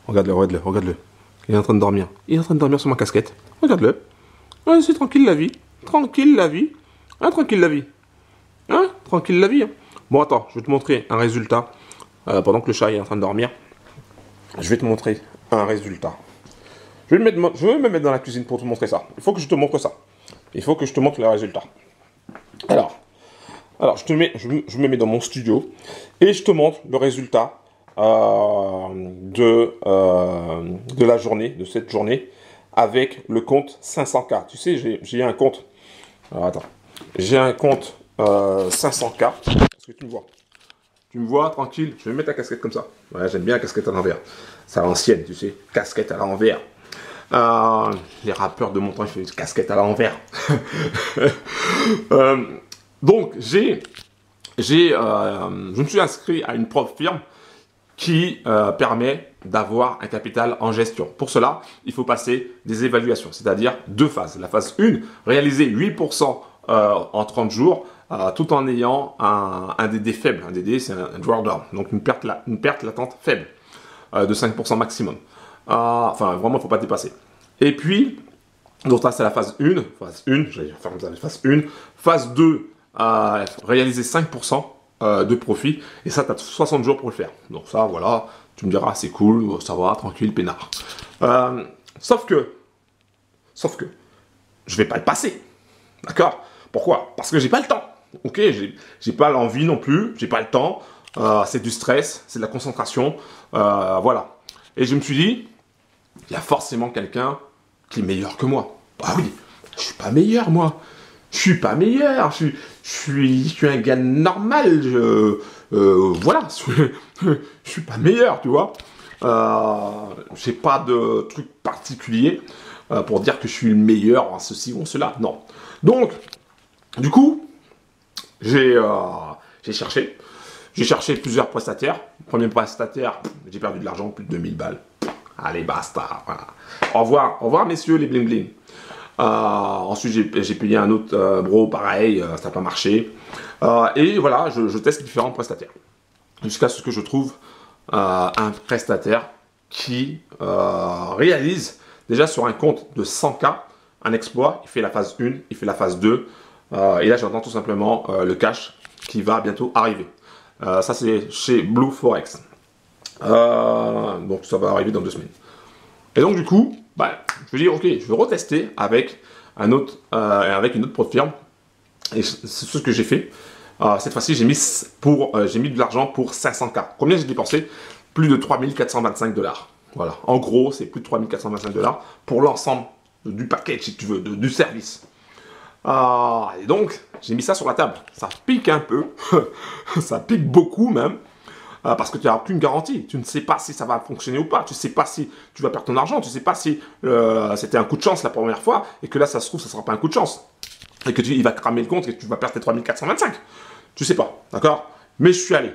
Regarde-le, regarde-le, regarde-le. Il est en train de dormir. Il est en train de dormir sur ma casquette. Regarde-le. Ouais, c'est tranquille la vie. Tranquille la vie. Hein, tranquille la vie. Hein, tranquille la vie. Hein. Bon, attends, je vais te montrer un résultat. Pendant que le chat est en train de dormir. Je vais te montrer un résultat. Je vais me mettre dans la cuisine pour te montrer ça. Il faut que je te montre ça. Il faut que je te montre le résultat. Alors je me mets dans mon studio et je te montre le résultat de la journée, de cette journée, avec le compte 500K. Tu sais, j'ai un compte. Alors, attends. J'ai un compte 500K. Est-ce que tu me vois? Tu me vois, tranquille. Je vais mettre la casquette comme ça. Ouais, j'aime bien la casquette à l'envers. C'est à l'ancienne, tu sais. Casquette à l'envers. Les rappeurs de mon temps, ils font une casquette à l'envers. Donc, je me suis inscrit à une propre firme qui permet d'avoir un capital en gestion. Pour cela, il faut passer des évaluations, c'est-à-dire 2 phases. La phase 1, réaliser 8% en 30 jours, tout en ayant un DD faible. Un DD, c'est un drawdown, donc une perte latente faible, de 5% maximum. Enfin, vraiment, il ne faut pas dépasser. Et puis, donc ça, c'est la phase 1. J'allais faire comme ça, la phase 1. Phase 2, réaliser 5% de profit. Et ça, tu as 60 jours pour le faire. Donc ça, voilà, tu me diras, c'est cool, ça va, tranquille, peinard. Sauf que, je vais pas le passer. D'accord? Pourquoi? Parce que j'ai pas le temps. Ok, j'ai pas l'envie non plus, j'ai pas le temps. C'est du stress, c'est de la concentration. Voilà. Et je me suis dit, il y a forcément quelqu'un qui est meilleur que moi. Ah oui, je suis pas meilleur, moi. Je suis pas meilleur. Je suis un gars normal. Voilà. Je suis pas meilleur, tu vois. J'ai pas de truc particulier pour dire que je suis le meilleur en ceci ou en cela. Non. Donc, du coup, j'ai cherché. J'ai cherché plusieurs prestataires. Premier prestataire, j'ai perdu de l'argent, plus de 2000 balles. Allez, basta. Voilà. Au revoir, messieurs, les bling bling. Ensuite, j'ai payé un autre bro, pareil, ça n'a pas marché. Et voilà, je teste différents prestataires. Jusqu'à ce que je trouve un prestataire qui réalise déjà sur un compte de 100K un exploit. Il fait la phase 1, il fait la phase 2. Et là, j'entends tout simplement le cash qui va bientôt arriver. Ça, c'est chez Blue Forex. Donc, ça va arriver dans 2 semaines. Et donc, du coup, je vais dire, ok, je vais retester avec une autre firme. Et c'est ce que j'ai fait. Cette fois-ci, j'ai mis de l'argent pour 500K. Combien j'ai dépensé? Plus de 3425 $. Voilà. En gros, c'est plus de 3425 $ pour l'ensemble du package, si tu veux, du service. Et donc, j'ai mis ça sur la table. Ça pique un peu. Ça pique beaucoup même. Parce que tu n'as aucune garantie. Tu ne sais pas si ça va fonctionner ou pas. Tu ne sais pas si tu vas perdre ton argent. Tu ne sais pas si c'était un coup de chance la première fois et que là, ça se trouve, ça ne sera pas un coup de chance. Et que il va cramer le compte et que tu vas perdre tes 3425. Tu ne sais pas. D'accord? Mais je suis allé.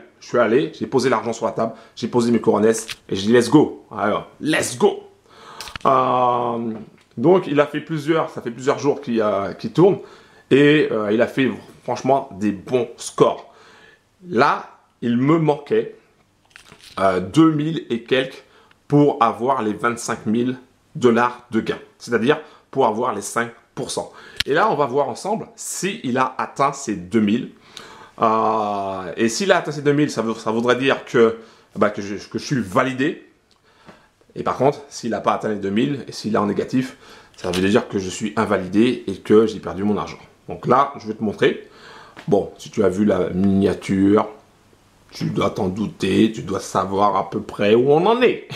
J'ai posé l'argent sur la table. J'ai posé mes couronnes et j'ai dit let's go. Alors, let's go. Donc, ça fait plusieurs jours qu'il tourne. Et il a fait franchement des bons scores. Là, il me manquait 2000 et quelques pour avoir les 25 000 $ de gain. C'est-à-dire pour avoir les 5%. Et là, on va voir ensemble s'il a atteint ces 2000. Et s'il a atteint ces 2000, ça voudrait dire que je suis validé. Et par contre, s'il n'a pas atteint les 2000 et s'il est en négatif, ça veut dire que je suis invalidé et que j'ai perdu mon argent. Donc là, je vais te montrer. Bon, si tu as vu la miniature, tu dois t'en douter, tu dois savoir à peu près où on en est.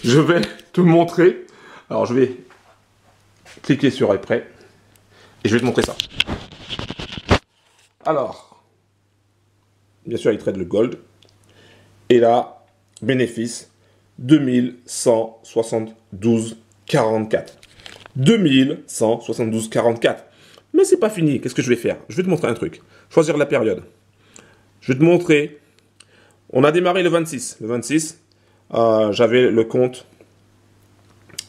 Je vais te montrer. Alors, je vais cliquer sur « Prêt » et je vais te montrer ça. Alors, bien sûr, il trade le gold. Et là, bénéfice, 2172,44. 2172,44. Mais c'est pas fini. Qu'est-ce que je vais faire? Je vais te montrer un truc. Choisir la période. Je vais te montrer. On a démarré le 26. Le 26, j'avais le compte.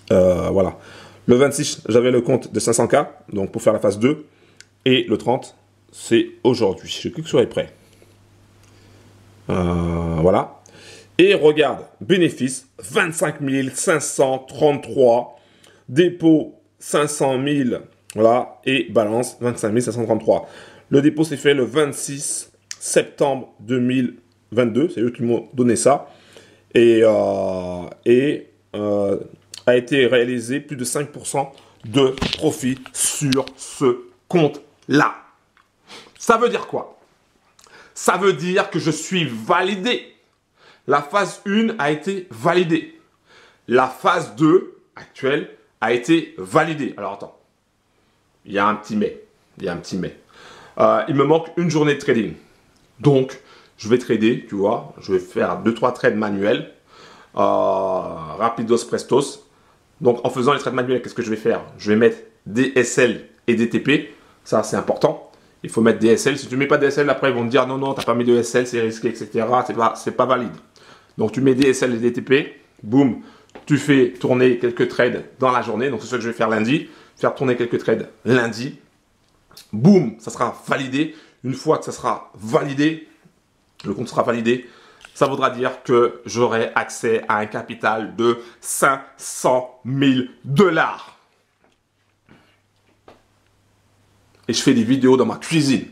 Voilà. Le 26, j'avais le compte de 500K. Donc pour faire la phase 2. Et le 30, c'est aujourd'hui. Je clique sur les prêts. Voilà. Et regarde, bénéfice 25 533, dépôt 500 000, voilà, et balance 25 533. Le dépôt s'est fait le 26 septembre 2022, c'est eux qui m'ont donné ça, et a été réalisé plus de 5% de profit sur ce compte-là. Ça veut dire quoi? Ça veut dire que je suis validé. La phase 1 a été validée. La phase 2 actuelle a été validée. Alors attends, il y a un petit mais. Il me manque une journée de trading. Donc, je vais trader, tu vois. Je vais faire 2-3 trades manuels. Rapidos prestos. Donc, en faisant les trades manuels, qu'est-ce que je vais faire? Je vais mettre des SL et des TP. Ça, c'est important. Il faut mettre des SL. Si tu ne mets pas des SL, après, ils vont te dire non, tu n'as pas mis de SL, c'est risqué, etc. C'est pas valide. Donc, tu mets des SL et des TP. Boum. Tu fais tourner quelques trades dans la journée. Donc, c'est ce que je vais faire lundi. Faire tourner quelques trades lundi. Boum. Ça sera validé. Une fois que ça sera validé, le compte sera validé, ça voudra dire que j'aurai accès à un capital de 500 000 $. Et je fais des vidéos dans ma cuisine.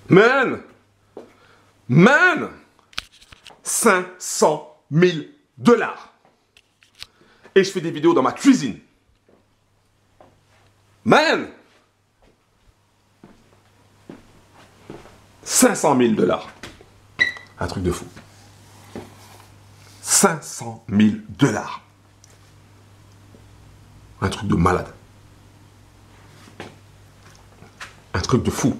Man! 500 000 $. Et je fais des vidéos dans ma cuisine. Man! 500 000 $. Un truc de fou. 500 000 $. Un truc de malade. Un truc de fou.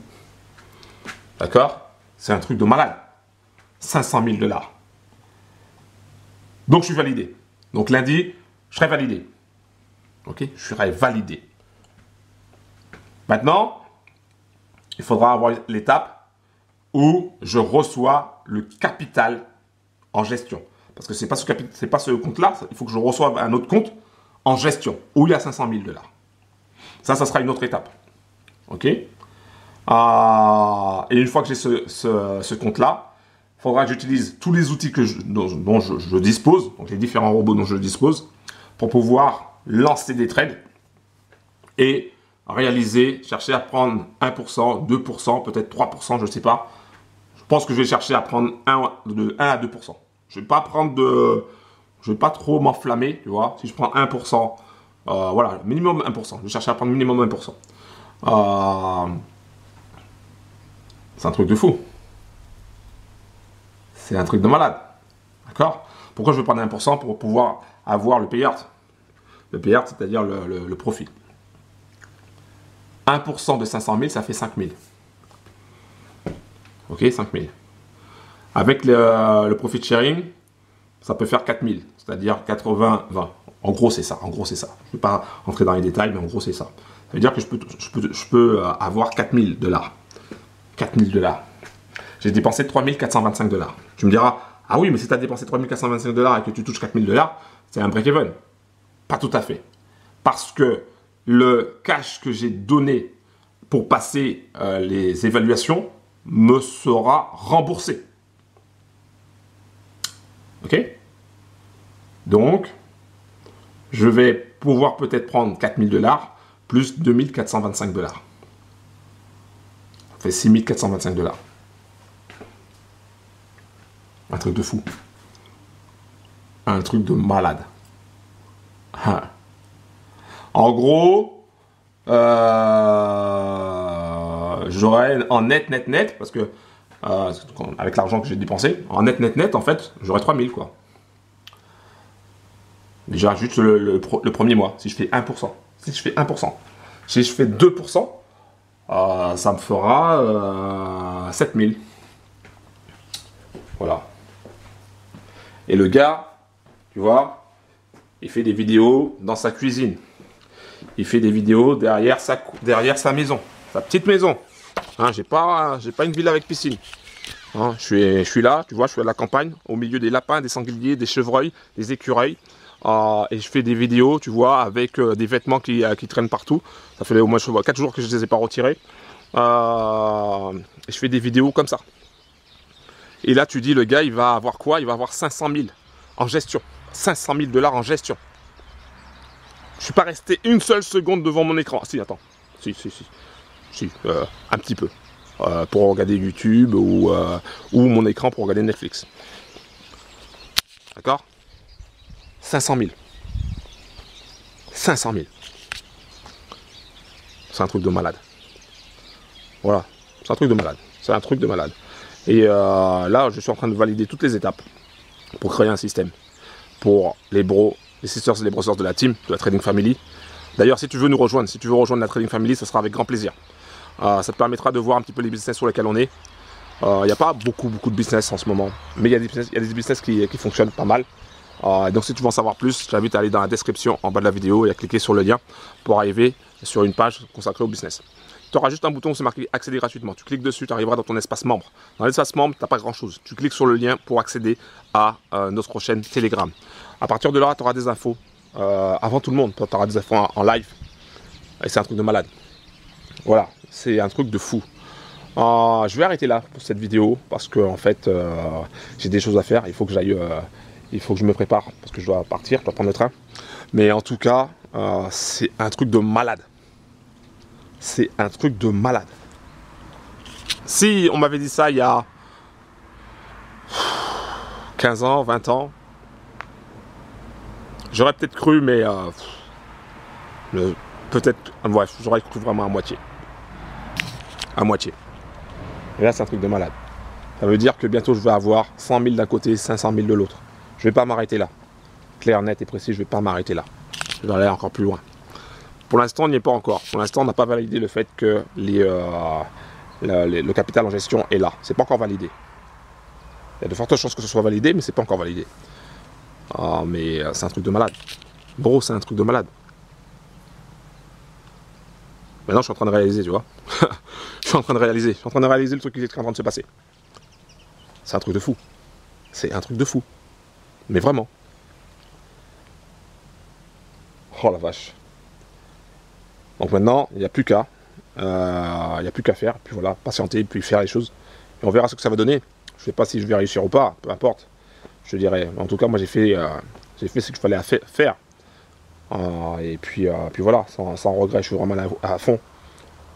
D'accord? C'est un truc de malade. 500 000 $. Donc, je suis validé. Donc, lundi, je serai validé. Ok? Je serai validé. Maintenant, il faudra avoir l'étape où je reçois le capital en gestion. Parce que ce n'est pas ce compte-là, il faut que je reçoive un autre compte en gestion, où il y a 500 000 $. Ça sera une autre étape. Ok? Et une fois que j'ai ce compte-là, il faudra que j'utilise tous les outils dont je dispose, donc les différents robots dont je dispose, pour pouvoir lancer des trades et réaliser, chercher à prendre 1%, 2%, peut-être 3%, je ne sais pas. Je pense que je vais chercher à prendre de 1 à 2%. Je ne vais pas trop m'enflammer, tu vois. Si je prends 1%, voilà, minimum 1%. Je vais chercher à prendre minimum 1%. C'est un truc de fou. C'est un truc de malade. D'accord? Pourquoi je veux prendre 1%? Pour pouvoir avoir le payout. Le payout, c'est-à-dire le profit. 1% de 500 000, ça fait 5 000. Ok, 5 000. Avec le profit sharing, ça peut faire 4 000, c'est-à-dire 80-20. En gros, c'est ça. Je ne vais pas rentrer dans les détails, mais en gros, c'est ça. Ça veut dire que je peux avoir 4 000 $. 4 000 $. J'ai dépensé 3 425 $. Tu me diras, ah oui, mais si tu as dépensé 3 425 $ et que tu touches 4 000 $, c'est un break-even. Pas tout à fait. Parce que le cash que j'ai donné pour passer les évaluations me sera remboursé. Ok? Donc, je vais pouvoir peut-être prendre 4 000 $ plus 2 425 $. Ça fait 6 425 $. Un truc de fou. Un truc de malade. En gros, j'aurais en net, parce que avec l'argent que j'ai dépensé, en net, en fait, j'aurais 3 000 quoi. Déjà, juste le premier mois, si je fais 1%. Si je fais 1%. Si je fais 2%, ça me fera 7 000. Voilà. Et le gars, tu vois, il fait des vidéos dans sa cuisine. Il fait des vidéos derrière sa maison, sa petite maison. Hein, j'ai pas une villa avec piscine. Hein, je suis là, tu vois, je suis à la campagne, au milieu des lapins, des sangliers, des chevreuils, des écureuils. Et je fais des vidéos, tu vois, avec des vêtements qui traînent partout. Ça fait au moins 4 jours que je ne les ai pas retirés. Et je fais des vidéos comme ça. Et là, tu dis, le gars, il va avoir quoi? Il va avoir 500 000 en gestion. 500 000 $ en gestion. Je suis pas resté une seule seconde devant mon écran. Si, attends. Si, un petit peu. Pour regarder YouTube ou mon écran pour regarder Netflix. D'accord? 500 000. 500 000. C'est un truc de malade. Voilà. C'est un truc de malade. C'est un truc de malade. Et là, je suis en train de valider toutes les étapes pour créer un système pour les bros, les sisters et les brothers de la team, de la Trading Family. D'ailleurs, si tu veux nous rejoindre, si tu veux rejoindre la Trading Family, ça sera avec grand plaisir. Ça te permettra de voir un petit peu les business sur lesquels on est. Il n'y a pas beaucoup de business en ce moment, mais il y a des business qui fonctionnent pas mal. Donc si tu veux en savoir plus, je t'invite à aller dans la description en bas de la vidéo et à cliquer sur le lien pour arriver sur une page consacrée au business. Tu auras juste un bouton où c'est marqué accéder gratuitement. Tu cliques dessus, tu arriveras dans ton espace membre. Dans l'espace membre, tu n'as pas grand chose. Tu cliques sur le lien pour accéder à notre chaîne Telegram. À partir de là, tu auras des infos avant tout le monde. Tu auras des infos en live. Et c'est un truc de malade. Voilà, c'est un truc de fou. Je vais arrêter là pour cette vidéo parce que en fait, j'ai des choses à faire. Il faut que j'aille, il faut que je me prépare parce que je dois partir, je dois prendre le train. Mais en tout cas, c'est un truc de malade. C'est un truc de malade. Si on m'avait dit ça il y a 15 ans, 20 ans, j'aurais peut-être cru, mais peut-être, bref, j'aurais cru vraiment à moitié. À moitié. Et là, c'est un truc de malade. Ça veut dire que bientôt, je vais avoir 100 000 d'un côté, 500 000 de l'autre. Je ne vais pas m'arrêter là. Clair, net et précis, je ne vais pas m'arrêter là. Je vais aller encore plus loin. Pour l'instant, on n'y est pas encore. Pour l'instant, on n'a pas validé le fait que le capital en gestion est là. C'est pas encore validé. Il y a de fortes chances que ce soit validé, mais c'est pas encore validé. Mais c'est un truc de malade. Bro, c'est un truc de malade. Maintenant, je suis en train de réaliser, tu vois. Je suis en train de réaliser le truc qui est en train de se passer. C'est un truc de fou. C'est un truc de fou. Mais vraiment. Oh la vache. Donc maintenant, il n'y a plus qu'à faire, puis voilà, patienter, puis faire les choses. Et on verra ce que ça va donner. Je ne sais pas si je vais réussir ou pas, peu importe. Je te dirais. En tout cas, moi j'ai fait ce qu'il fallait faire. Et puis voilà, sans regret, je suis vraiment à fond.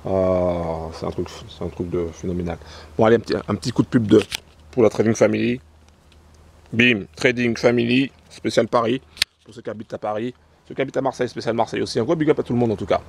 C'est un truc de phénoménal. Bon allez, un petit coup de pub pour la Trading Family. Bim, Trading Family, spécial Paris, pour ceux qui habitent à Paris. Ceux qui habitent à Marseille, spécial Marseille aussi. Un gros big up à tout le monde en tout cas.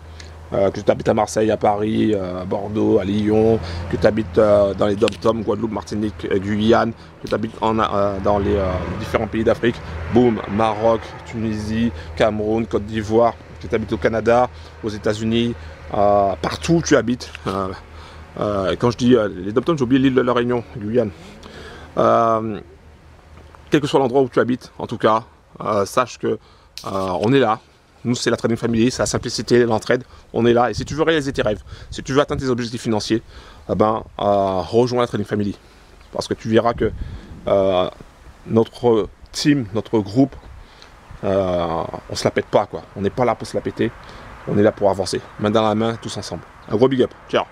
Que tu habites à Marseille, à Paris, à Bordeaux, à Lyon, que tu habites dans les dom-toms, Guadeloupe, Martinique, Guyane, que tu habites dans les différents pays d'Afrique, boum, Maroc, Tunisie, Cameroun, Côte d'Ivoire, que tu habites au Canada, aux États-Unis, partout où tu habites. Quand je dis les dom-toms, j'ai oublié l'île de la Réunion, Guyane. Quel que soit l'endroit où tu habites, en tout cas, sache que on est là. Nous, c'est la Trading Family, c'est la simplicité, l'entraide. On est là. Et si tu veux réaliser tes rêves, si tu veux atteindre tes objectifs financiers, rejoins la Trading Family. Parce que tu verras que notre team, notre groupe, on se la pète pas, quoi. On n'est pas là pour se la péter. On est là pour avancer. Main dans la main, tous ensemble. Un gros big up. Ciao.